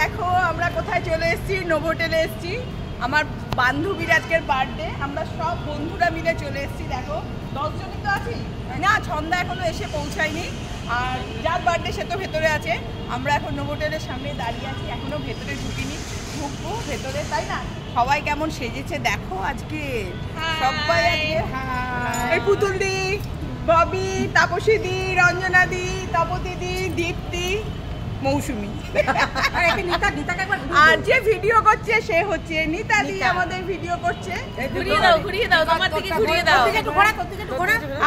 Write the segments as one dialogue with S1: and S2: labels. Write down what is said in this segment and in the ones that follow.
S1: দেখো আমরা কোথায় চলে এসেছি, নোভোটেলে এসেছি। আমার বান্ধবীর আজকের বার্থডে, আমরা সব বন্ধুরা মিলে চলে এসেছি। দেখো 10 জনই তো আছি না, ছন্দা এখনো এসে পৌঁছায়নি, আর যার বার্থডে সে তো ভেতরে আছে। আমরা এখন নোভোটেলের সামনে দাঁড়িয়ে আছি, এখনো ভেতরে ঢুকিনি, ঢুকবো ভেতরে, তাই না? সবাই কেমন সেজেছে দেখো আজকে, সবাই আজকে পুতুল দি, ববি, তাপসী দি, রঞ্জনা দি, তপতি দি, দীপ্তি, মৌসুমী, আর যে ভিডিও করছে সে হচ্ছে নিতা দি, আমাদের ভিডিও করছে।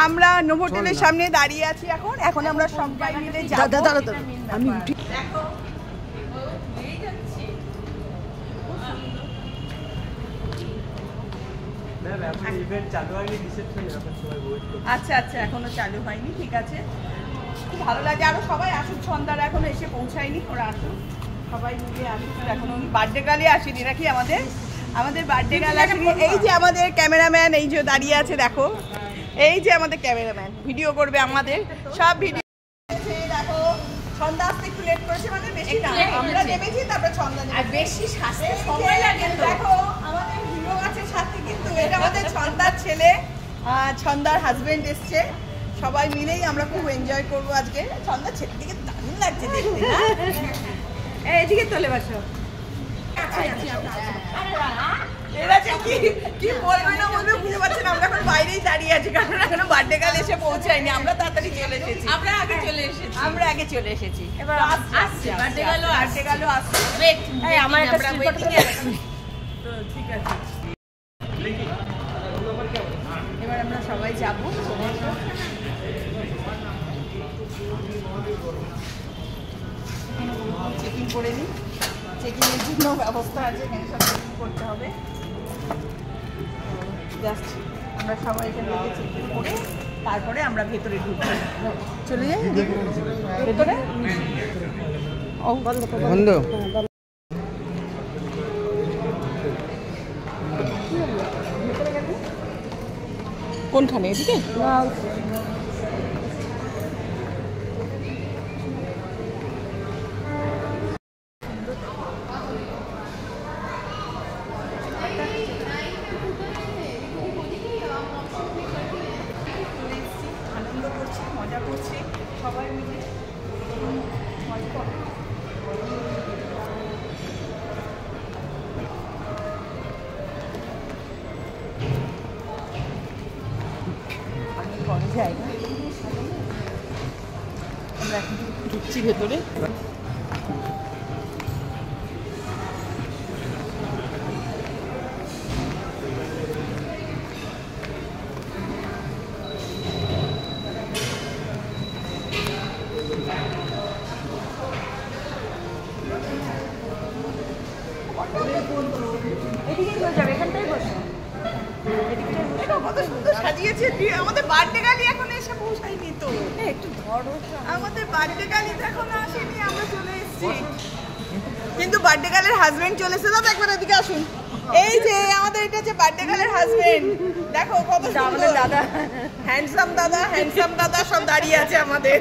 S1: আমরা নোভোটেলের সামনে দাঁড়িয়ে আছি এখন, এখন আমরা সবাই মিলে যাবো। আমি দেখো আচ্ছা আচ্ছা, এখনো চালু হয়নি, ঠিক আছে, খুব ভালো লাগে। আরো সবাই আসুক, ছন্দারা এখনো এসে পৌঁছায়নি, ওরা আসুক, সবাই মিলে আসুক। এখনো বার্থডে গালে আসেনি নাকি আমাদের বার্থডে গাল আসেনি। এই যে আমাদের ক্যামেরাম্যান এই যে দাঁড়িয়ে আছে, দেখো এই যে আমাদের ক্যামেরাম্যান ভিডিও করবে আমাদের সব ভিডিও। দেখো ছন্দা আসতে একটু লেট করেছে, মানে বেশি না, আমরা নেমেছি তারপরে ছন্দা নেমে, আর বেশি সাজতে সময় লাগে। দেখো আমাদের হিরো আছে সাথে, কিন্তু এটা আমাদের ছন্দার ছেলে, ছন্দার হাজবেন্ড এসছে। সবাই মিলেই আমরা খুব এনজয় করবো আজকে। ছন্দার ছেলেটিকে দারুণ লাগছে দেখতে, এইদিকে তোলে বাসো। কি বলবে না বলবে বুঝতে পারছেন, আমরা এখন বাইরেই দাঁড়িয়ে আছি, কারণ এখনো বার্থডে গাল এসে পৌঁছায়নি। আমরা তাড়াতাড়ি চলে এসেছি, আমরা আগে চলে এসেছি। এবার আসছে বার্থডে গালও আসছে। আমার একটা তো ঠিক আছে, এবার আমরা সবাই যাবো। চেকিং করে নিই, চেকিংয়ের জন্য ব্যবস্থা আছে, এখানে সব চেকিং করতে হবে। জাস্ট আমরা সবাই এখানে চেকিং করে তারপরে আমরা ভেতরে ঢুকবো। চলে যাই ভেতরে। বন্ধ কোনখানে? এদিকে আনন্দ করছি, মজা করছি সবাই মিলে। জায়গা আমরা এখন ঢুকছি ভেতরে। এদিকে চলে যাবে, এখানটাই বসে। কত সুন্দর সাজিয়েছে, আমাদের বার্থডে গালি এখন এসে পৌঁছায়নি তো, একটু ধরো, আমাদের বার্থডে গালি তো এখন আসেনি, আমরা চলে এসেছি, কিন্তু বার্থডে গালের হাজবেন্ড চলে এসেছে। দাদা একবার এদিকে আসুন, এই যে আমাদের এটা হচ্ছে বার্থডে গালের হাজবেন্ড, দেখো কত সুন্দর দাদা, হ্যান্ডসাম দাদা সব দাঁড়িয়ে আছে আমাদের,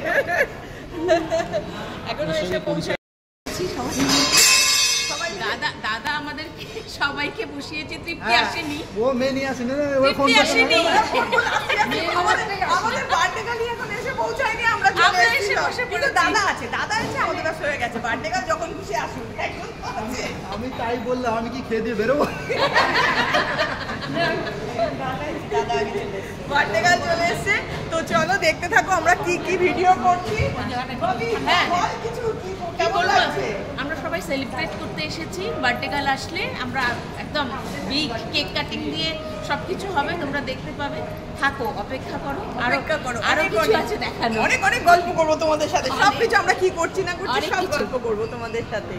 S1: এখনো এসে পৌঁছায়নি। দাদা আমাদের সবাইকে বসিয়েছে, তৃপ্তি আসেনি, ও মেনি আসেনি, ওই ফোন আসেনি, আমাদের বার্থডে গালি এখন এসে পৌঁছায়নি, আমরা চলে এসেছি, কিন্তু দাদা আছে, দাদা এসে আমাদের কাছে হয়ে গেছে। বার্থডে গাল যখন খুশি আসুন, আমি তাই বললাম, আমি কি খেয়ে দিয়ে বেরোবো? বার্থডে গাল চলে এসছে, তো চলো দেখতে থাকো আমরা কি কি ভিডিও করছি। আমরা সবাই সেলিব্রেট করতে এসেছি, বার্থডে গাল আসলে আমরা একদম বিগ কেক কাটিং দিয়ে সবকিছু হবে, তোমরা দেখতে পাবে, থাকো, অপেক্ষা করো, আরো কিছু আছে দেখানো, অনেক গল্প করবো তোমাদের সাথে, সবকিছু আমরা কি করছি না করছি সব গল্প করবো তোমাদের সাথে।